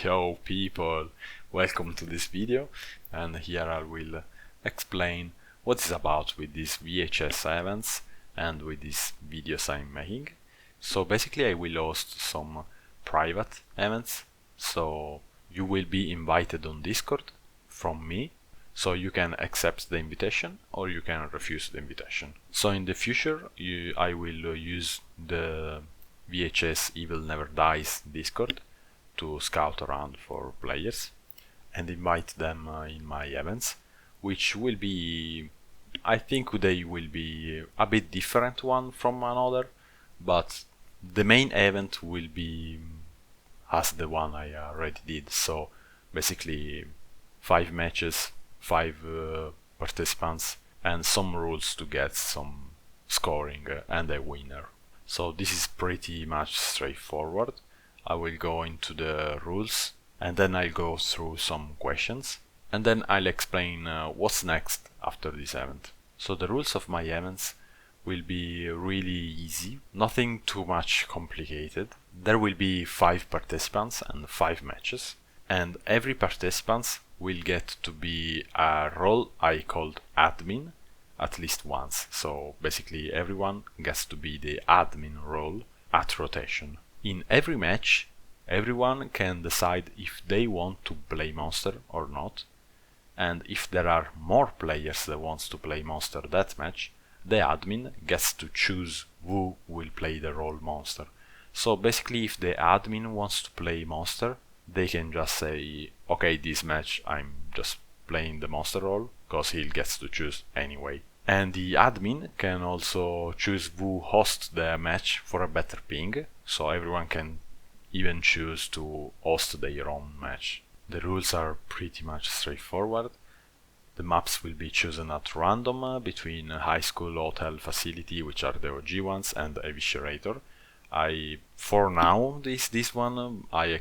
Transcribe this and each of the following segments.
Yo people, welcome to this video, and here I will explain what is about with these VHS events and with these videos I'm making. So basically I will host some private events, so you will be invited on Discord from me, so you can accept the invitation or you can refuse the invitation. So in the future I will use the VHS Evil Never Dies Discord to scout around for players and invite them in my events, which will be, I think they will be a bit different one from another, but the main event will be as the one I already did. So basically 5 matches, 5 participants, and some rules to get some scoring and a winner. So this is pretty much straightforward. I will go into the rules and then I'll go through some questions and then I'll explain what's next after this event. So the rules of my events will be really easy, nothing too much complicated. There will be 5 participants and 5 matches, and every participant will get to be a role I called admin at least once. So basically everyone gets to be the admin role at rotation. In every match, everyone can decide if they want to play monster or not, and if there are more players that wants to play monster that match, the admin gets to choose who will play the role monster. So basically if the admin wants to play monster, they can just say, okay, this match I'm just playing the monster role, because he gets to choose anyway. And the admin can also choose who hosts the match for a better ping, so everyone can even choose to host their own match. The rules are pretty much straightforward. The maps will be chosen at random between high school, hotel, facility, which are the OG ones, and eviscerator. For now, this one, I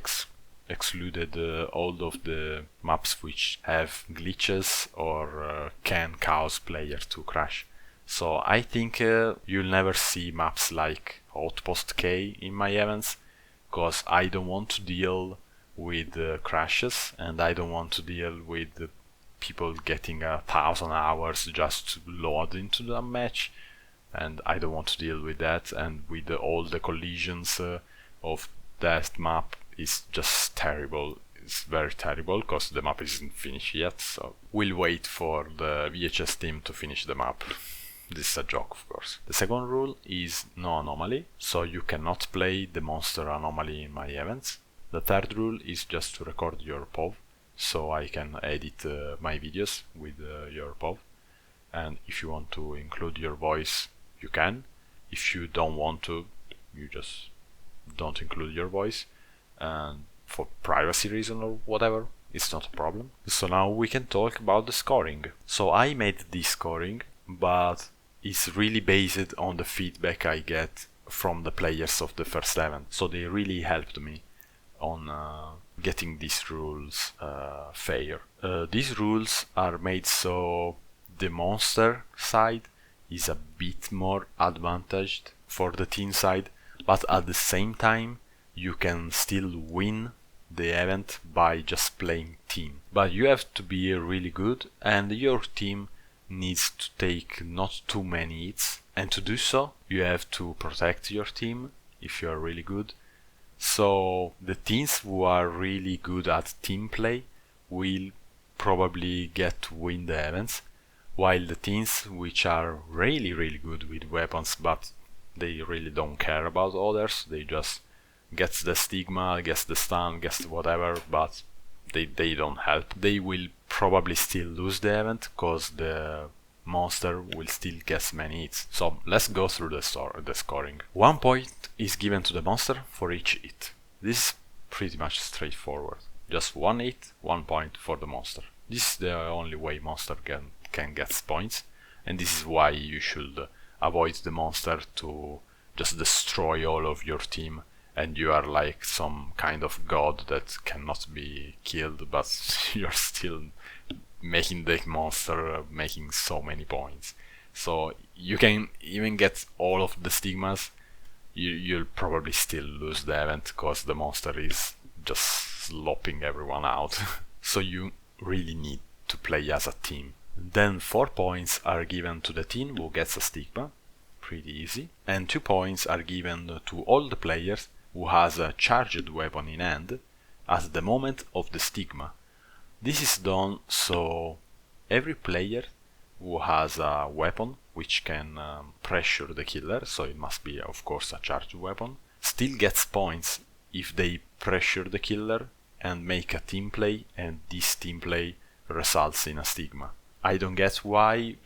excluded all of the maps which have glitches or can cause player to crash. So I think you'll never see maps like Outpost K in my events, because I don't want to deal with crashes and I don't want to deal with people getting 1,000 hours just to load into the match, and I don't want to deal with that, and with all the collisions of that map is just terrible. It's very terrible because the map isn't finished yet, so we'll wait for the VHS team to finish the map. This is a joke, of course. The second rule is no anomaly, so you cannot play the monster anomaly in my events. The third rule is just to record your POV, so I can edit my videos with your POV. And if you want to include your voice, you can. If you don't want to, you just don't include your voice. And for privacy reason or whatever, it's not a problem. So now we can talk about the scoring. So I made this scoring, but it's really based on the feedback I get from the players of the first event. So they really helped me on getting these rules fair. These rules are made so the monster side is a bit more advantaged for the team side, but at the same time you can still win the event by just playing team. But you have to be really good and your team needs to take not too many hits, and to do so you have to protect your team if you are really good. So the teams who are really good at team play will probably get to win the events, while the teams which are really good with weapons but they really don't care about others, they just gets the stigma, gets the stun, gets whatever, but they don't help. They will probably still lose the event because the monster will still get many hits. So let's go through the scoring. 1 point is given to the monster for each hit. This is pretty much straightforward. Just 1 hit, 1 point for the monster. This is the only way monster can get points, and this is why you should avoid the monster to just destroy all of your team and you are like some kind of god that cannot be killed, but you're still making the monster making so many points. So you can even get all of the stigmas, you'll probably still lose the event because the monster is just slopping everyone out. So you really need to play as a team. Then 4 points are given to the team who gets a stigma, pretty easy, and 2 points are given to all the players who has a charged weapon in hand at the moment of the stigma. This is done so every player who has a weapon which can pressure the killer, so it must be of course a charged weapon, still gets points if they pressure the killer and make a team play, and this team play results in a stigma. I don't get why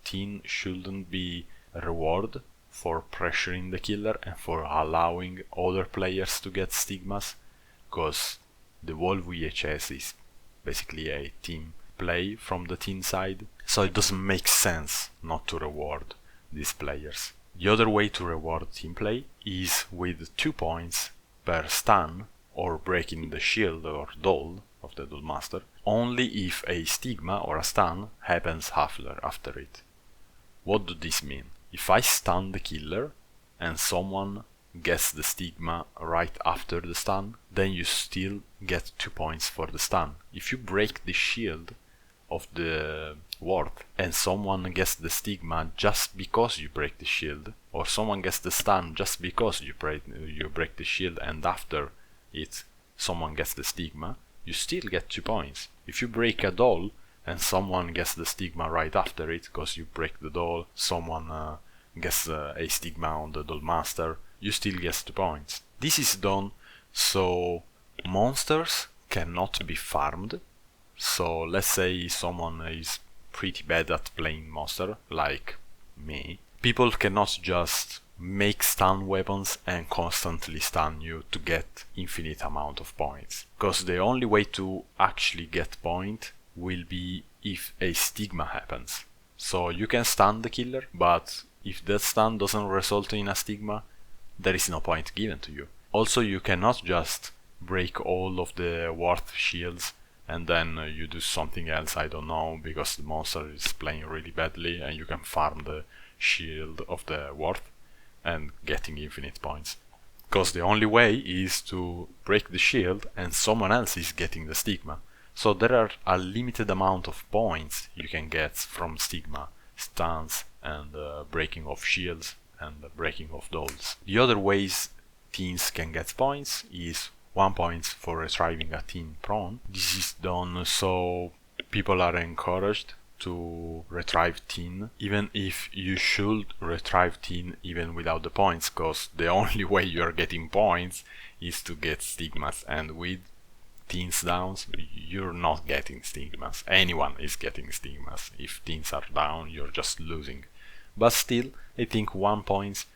team shouldn't be a reward for pressuring the killer and for allowing other players to get stigmas, because the whole VHS is basically a team play from the team side, so it doesn't make sense not to reward these players. The other way to reward team play is with 2 points per stun or breaking the shield or doll of the Duel Master, only if a stigma or a stun happens after it. What does this mean? If I stun the killer and someone gets the stigma right after the stun, then you still get 2 points for the stun. If you break the shield of the ward and someone gets the stigma just because you break the shield, or someone gets the stun just because you break the shield and after it someone gets the stigma, you still get 2 points. If you break a doll and someone gets the stigma right after it because you break the doll, someone gets a stigma on the Duel Master, you still get 2 points. This is done so monsters cannot be farmed. So let's say someone is pretty bad at playing monster, like me. People cannot just make stun weapons and constantly stun you to get infinite amount of points, because the only way to actually get point will be if a stigma happens. So you can stun the killer, but if that stun doesn't result in a stigma, there is no point given to you. Also, you cannot just break all of the ward shields and then you do something else, I don't know, because the monster is playing really badly and you can farm the shield of the ward and getting infinite points. Because the only way is to break the shield and someone else is getting the stigma. So there are a limited amount of points you can get from stigma, stuns and breaking of shields and breaking of dolls. The other ways teams can get points is 1 point for retrieving a team prone. This is done so people are encouraged to retrieve teen, even if you should retrieve teen even without the points, because the only way you're getting points is to get stigmas, and with teens downs you're not getting stigmas. Anyone is getting stigmas. If teens are down, you're just losing. But still, I think 1 point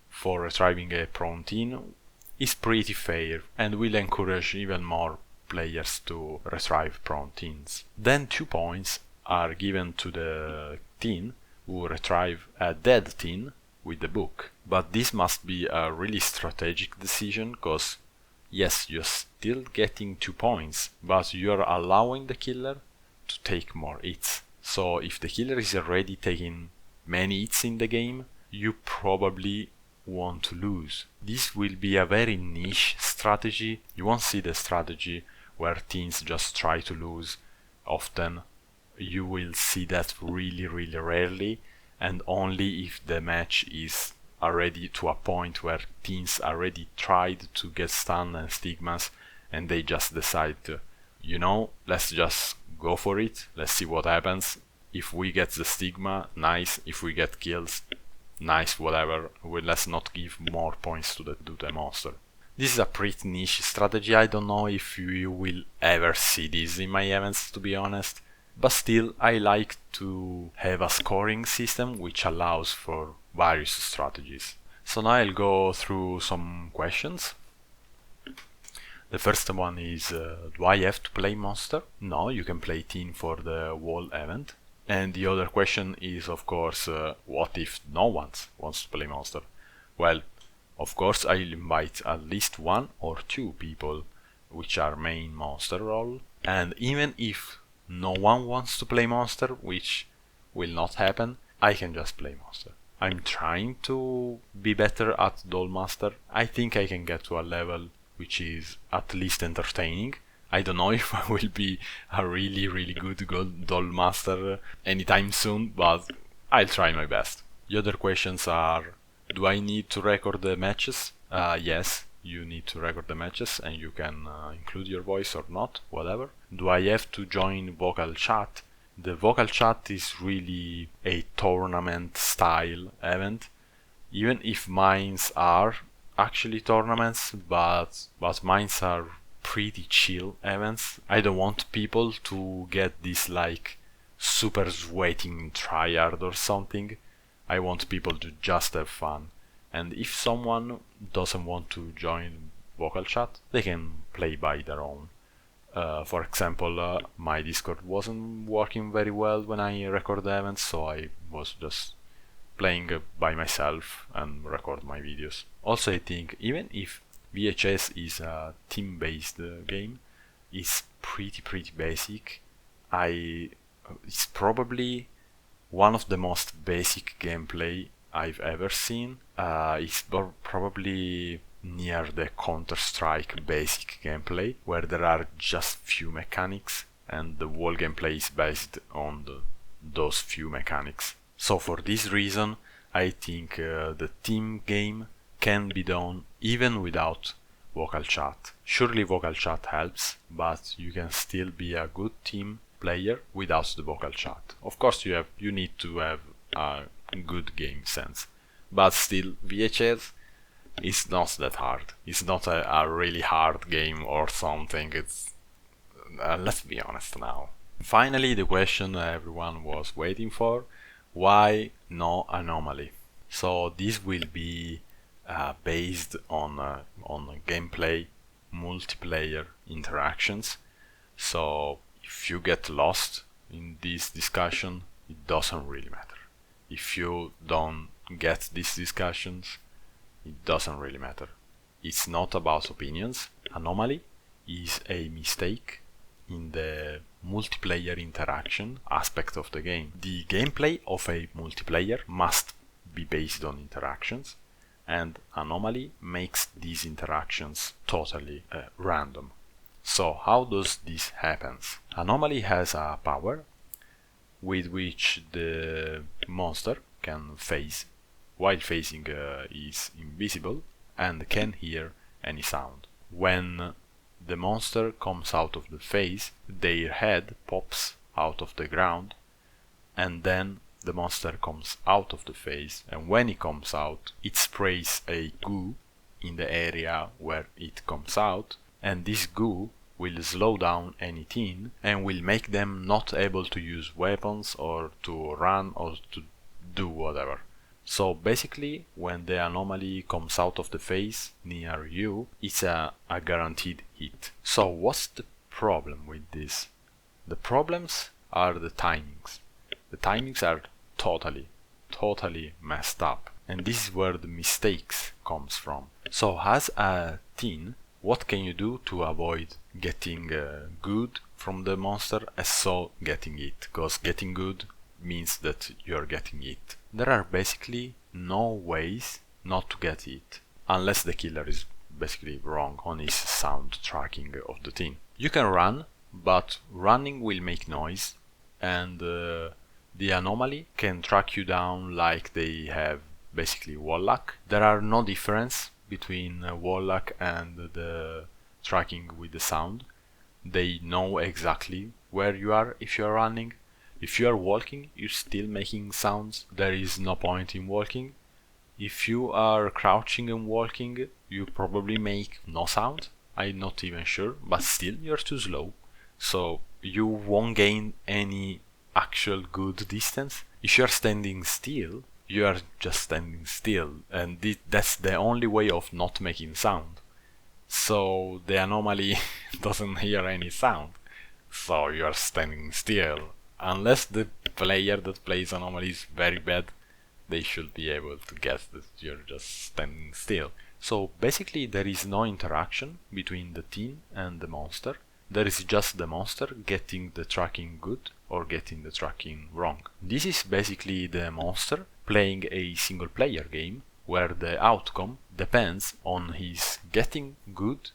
for retrieving a prone teen is pretty fair and will encourage even more players to retrieve prone teens. Then 2 points are given to the teen who retrieve a dead teen with the book. But this must be a really strategic decision, because yes, you're still getting 2 points, but you're allowing the killer to take more hits. So if the killer is already taking many hits in the game, you probably want to lose. This will be a very niche strategy. You won't see the strategy where teams just try to lose often. You will see that really rarely, and only if the match is already to a point where teams already tried to get stun and stigmas and they just decide to, let's just go for it, let's see what happens. If we get the stigma, nice. If we get kills, nice, whatever. Let's not give more points to the monster. This is a pretty niche strategy. I don't know if you will ever see this in my events, to be honest. But still, I like to have a scoring system which allows for various strategies. So now I'll go through some questions. The first one is, do I have to play monster? No, you can play teen for the whole event. And the other question is, of course, what if no one wants to play monster? Well, of course, I'll invite at least 1 or 2 people which are main monster role. And even if no one wants to play monster, which will not happen, I can just play monster. I'm trying to be better at Duel Master. I think I can get to a level which is at least entertaining. I don't know if I will be a really good doll master anytime soon, but I'll try my best. The other questions are, do I need to record the matches? Yes, you need to record the matches, and you can include your voice or not, whatever. Do I have to join vocal chat? The vocal chat is really a tournament style event, even if mines are actually tournaments, but mines are pretty chill events. I don't want people to get this like super sweating tryhard or something. I want people to just have fun. And if someone doesn't want to join vocal chat, they can play by their own. For example, my Discord wasn't working very well when I record the events, so I was just playing by myself and record my videos. Also, I think even if VHS is a team-based game, it's pretty basic. It's probably one of the most basic gameplay I've ever seen. It's probably near the Counter-Strike basic gameplay, where there are just few mechanics and the whole gameplay is based on those few mechanics. So for this reason, I think the team game can be done even without vocal chat. Surely vocal chat helps, but you can still be a good team player without the vocal chat. Of course you need to have a good game sense, but still VHS is not that hard. It's not a really hard game or something. It's let's be honest now. Finally, the question everyone was waiting for: why no Anomaly? So this will be based on gameplay, multiplayer interactions. So if you get lost in this discussion, it doesn't really matter. If you don't get these discussions, it doesn't really matter. It's not about opinions. Anomaly is a mistake in the multiplayer interaction aspect of the game. The gameplay of a multiplayer must be based on interactions, and Anomaly makes these interactions totally random. So how does this happen? Anomaly has a power with which the monster can phase, while phasing is invisible and can hear any sound. When the monster comes out of the phase, their head pops out of the ground, and then the monster comes out of the phase, and when it comes out, it sprays a goo in the area where it comes out, and this goo will slow down any team and will make them not able to use weapons or to run or to do whatever. So basically, when the anomaly comes out of the phase near you, it's a guaranteed hit. So what's the problem with this? The problems are the timings. The timings are totally messed up, and this is where the mistakes comes from. So as a teen, what can you do to avoid getting good from the monster and so getting it? Because getting good means that you're getting it. There are basically no ways not to get it, unless the killer is basically wrong on his sound tracking of the team. You can run, but running will make noise, and the anomaly can track you down like they have basically wall luck. There are no difference between wall luck and the tracking with the sound. They know exactly where you are if you are running. If you are walking, you're still making sounds. There is no point in walking. If you are crouching and walking, you probably make no sound. I'm not even sure, but still you're too slow. So you won't gain any actual good distance. If you're standing still, you are just standing still, and that's the only way of not making sound. So the anomaly doesn't hear any sound, so you are standing still. Unless the player that plays anomaly is very bad, they should be able to guess that you're just standing still. So basically there is no interaction between the team and the monster. There is just the monster getting the tracking good or getting the tracking wrong. This is basically the monster playing a single player game where the outcome depends on his getting good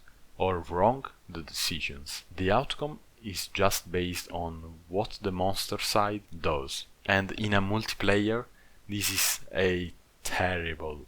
or wrong the decisions. The outcome is just based on what the monster side does. And in a multiplayer, this is a terrible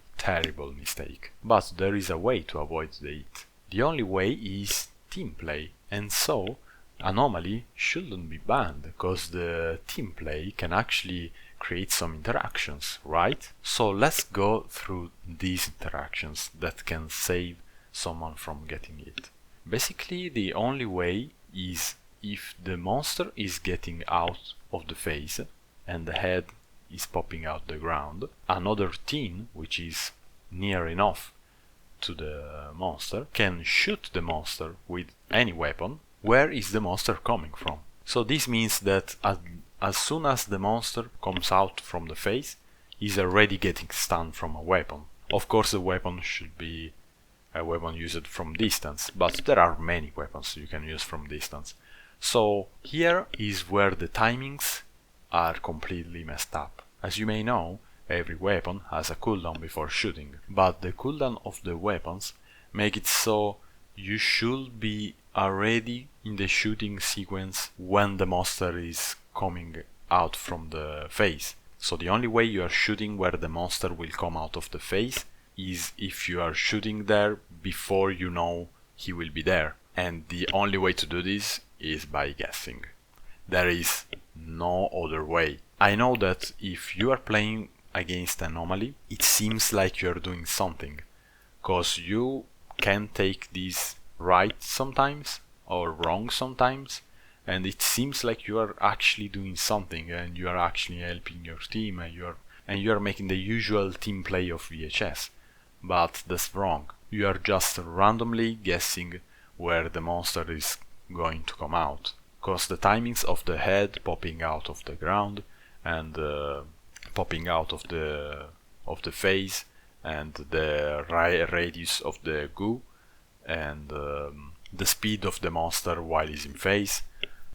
mistake. But there is a way to avoid it. The only way is team play, and so Anomaly shouldn't be banned, because the team play can actually create some interactions, right? So let's go through these interactions that can save someone from getting it. Basically, the only way is if the monster is getting out of the face and the head is popping out the ground, another team, which is near enough to the monster, can shoot the monster with any weapon. Where is the monster coming from? So this means that as soon as the monster comes out from the face, he's already getting stunned from a weapon. Of course, the weapon should be a weapon used from distance, but there are many weapons you can use from distance. So here is where the timings are completely messed up. As you may know, every weapon has a cooldown before shooting, but the cooldown of the weapons make it so you should be already in the shooting sequence when the monster is coming out from the face. So the only way you are shooting where the monster will come out of the face is if you are shooting there before you know he will be there. And the only way to do this is by guessing. There is no other way. I know that if you are playing against Anomaly, it seems like you are doing something, because you can take this right sometimes or wrong sometimes, and it seems like you are actually doing something and you are actually helping your team and you are making the usual team play of VHS. But that's wrong. You are just randomly guessing where the monster is going to come out, because the timings of the head popping out of the ground and popping out of the face and the radius of the goo and the speed of the monster while he's in phase,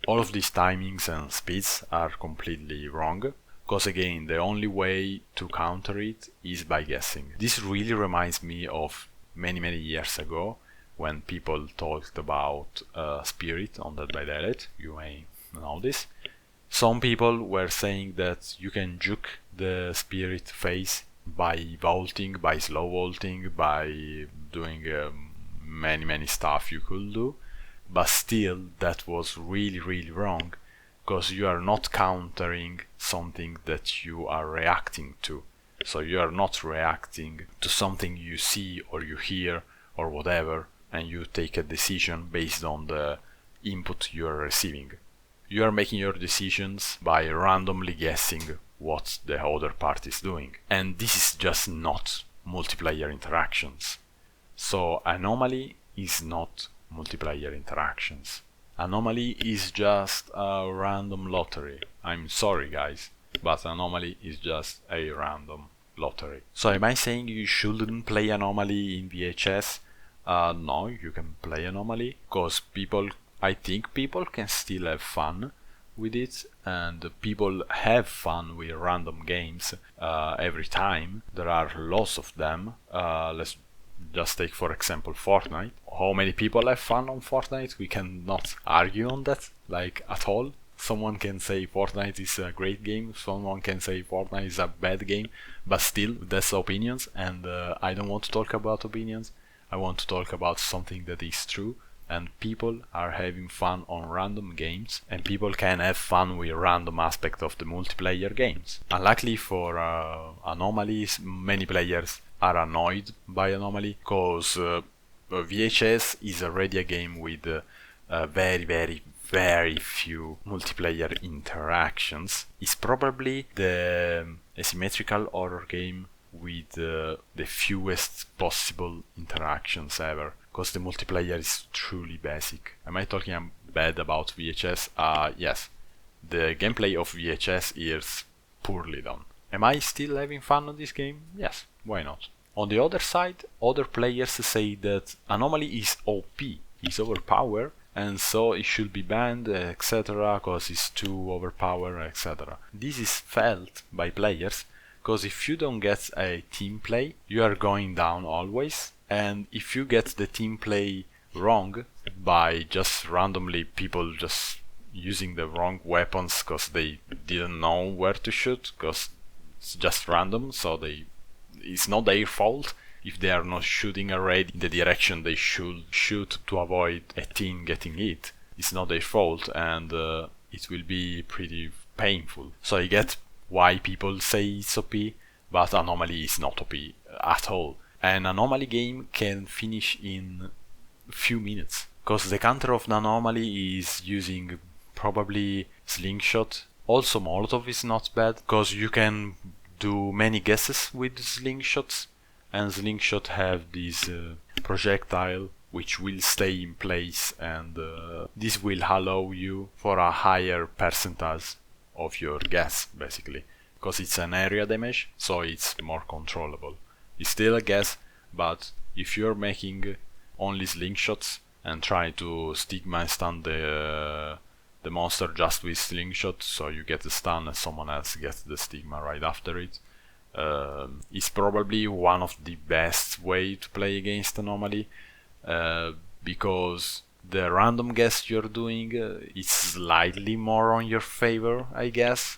all of these timings and speeds are completely wrong, because again, the only way to counter it is by guessing. This really reminds me of many years ago when people talked about Spirit on Dead by Daylight. You may know this. Some people were saying that you can juke the Spirit phase by vaulting, by slow vaulting, by doing many stuff you could do, but still that was really wrong, because you are not countering something that you are reacting to. So you are not reacting to something you see or you hear or whatever, and you take a decision based on the input you are receiving. You are making your decisions by randomly guessing what the other party is doing, and this is just not multiplayer interactions. So Anomaly is not multiplayer interactions. Anomaly is just a random lottery. I'm sorry guys, but Anomaly is just a random lottery. So am I saying you shouldn't play Anomaly in VHS? No, you can play Anomaly, because I think people can still have fun with it, and people have fun with random games every time. There are lots of them. Let's just take for example Fortnite. How many people have fun on Fortnite? We cannot argue on that, like, at all. Someone can say Fortnite is a great game, someone can say Fortnite is a bad game, but still, that's opinions, and I don't want to talk about opinions. I want to talk about something that is true, and people are having fun on random games, and people can have fun with random aspect of the multiplayer games. Unluckily for Anomalies, many players are annoyed by Anomaly, because VHS is already a game with very few multiplayer interactions. It's probably the asymmetrical horror game with the fewest possible interactions ever, because the multiplayer is truly basic. Am I talking bad about VHS? Yes. The gameplay of VHS is poorly done. Am I still having fun on this game? Yes, why not? On the other side, other players say that Anomaly is OP, is overpowered, and so it should be banned, etc., because it's too overpowered, etc. This is felt by players, because if you don't get a team play, you are going down always, and if you get the team play wrong by just randomly people just using the wrong weapons because they didn't know where to shoot, because it's just random, so it's not their fault if they are not shooting already in the direction they should shoot to avoid a team getting hit. It's not their fault, and it will be pretty painful. So I get why people say it's OP, but Anomaly is not OP at all. An Anomaly game can finish in few minutes, because the counter of the Anomaly is using probably Slingshot. Also Molotov is not bad, because you can do many guesses with slingshots, and slingshot have this projectile which will stay in place, and this will allow you for a higher percentage of your guess, basically, because it's an area damage, so it's more controllable. It's still a guess, but if you're making only slingshots and try to stigma and stun the monster just with slingshot, so you get the stun and someone else gets the stigma right after it, is probably one of the best way to play against Anomaly, because the random guess you're doing is slightly more on your favor, I guess.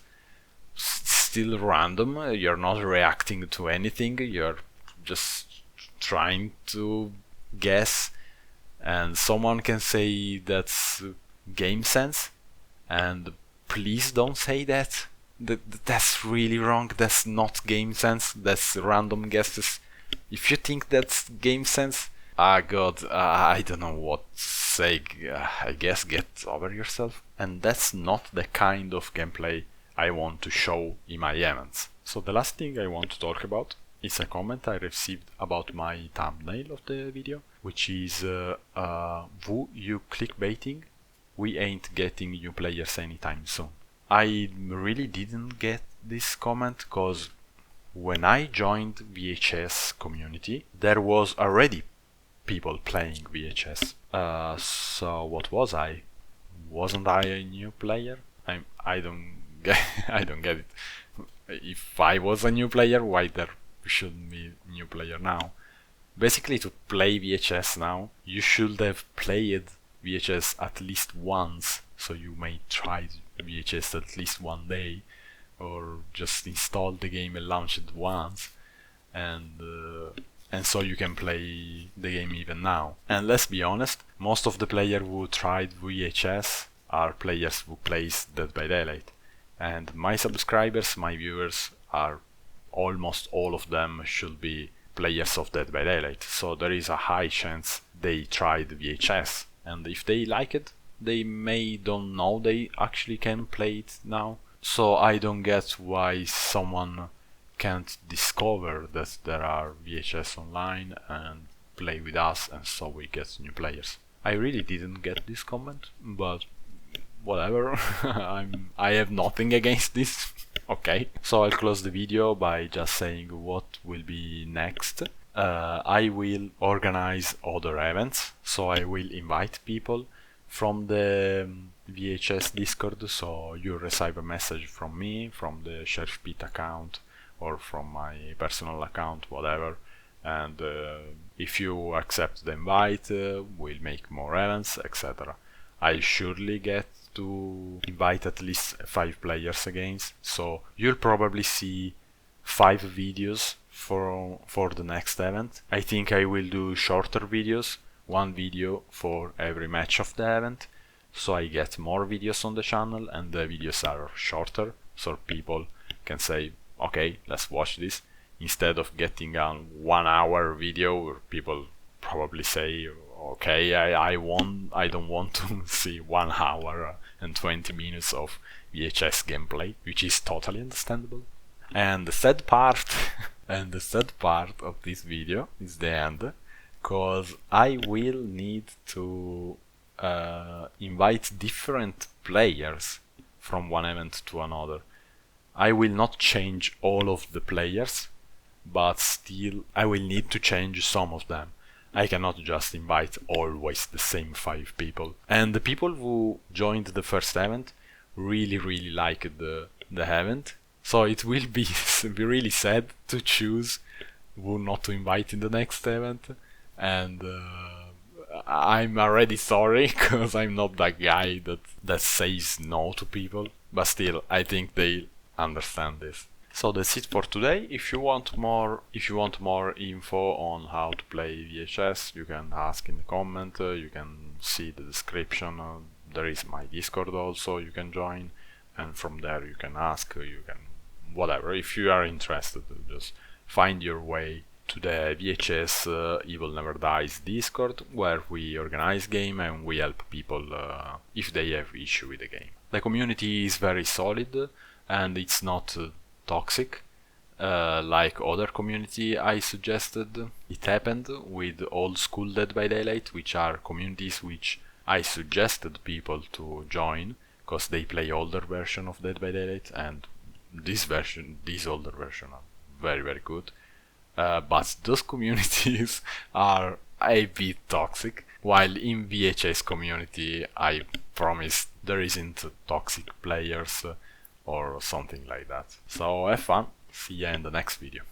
Still random, you're not reacting to anything, you're just trying to guess, and someone can say that's game sense, and please don't say that. That's really wrong. That's not game sense. That's random guesses. If you think that's game sense, god, I don't know what to say. I guess get over yourself. And that's not the kind of gameplay I want to show in my events. So the last thing I want to talk about is a comment I received about my thumbnail of the video, which is "Woo, you clickbaiting? We ain't getting new players anytime soon." I really didn't get this comment, because when I joined VHS community, there was already people playing VHS. So what was I? Wasn't I a new player? I don't get I don't get it. If I was a new player, why there shouldn't be a new player now? Basically, to play VHS now, you should have played VHS at least once, so you may try VHS at least one day, or just install the game and launch it once, and so you can play the game even now. And let's be honest, most of the players who tried VHS are players who plays Dead by Daylight, and my subscribers, my viewers, are almost all of them should be players of Dead by Daylight, so there is a high chance they tried VHS, and if they like it, they may don't know they actually can play it now. So I don't get why someone can't discover that there are VHS online and play with us, and so we get new players. I really didn't get this comment, but whatever. I have nothing against this. Okay, so I'll close the video by just saying what will be next. I will organize other events, so I will invite people from the VHS Discord, so you'll receive a message from me, from the Sheriff Pit account, or from my personal account, whatever, and if you accept the invite, we'll make more events, etc. I surely get to invite at least 5 players against, so you'll probably see 5 videos for the next event. I think I will do shorter videos, 1 video for every match of the event, so I get more videos on the channel and the videos are shorter, so people can say, okay, let's watch this, instead of getting a 1 hour video where people probably say, okay, I don't want to see 1 hour and 20 minutes of VHS gameplay, which is totally understandable. And the sad part of this video is the end, because I will need to invite different players from one event to another. I will not change all of the players, but still I will need to change some of them. I cannot just invite always the same 5 people. And the people who joined the first event really liked the event, so it will be really sad to choose who not to invite in the next event, and I'm already sorry because I'm not that guy that says no to people, but still I think they understand this. So that's it for today. If you want more info on how to play VHS, you can ask in the comment. You can see the description. There is my Discord also. You can join, and from there you can ask. You can whatever. If you are interested, just find your way to the VHS Evil Never Dies Discord, where we organize game and we help people if they have issue with the game. The community is very solid and it's not toxic like other community I suggested. It happened with Old School Dead by Daylight, which are communities which I suggested people to join because they play older version of Dead by Daylight, and this older version are very good. But those communities are a bit toxic, while in VHS community I promise there isn't toxic players or something like that. So have fun, see ya in the next video.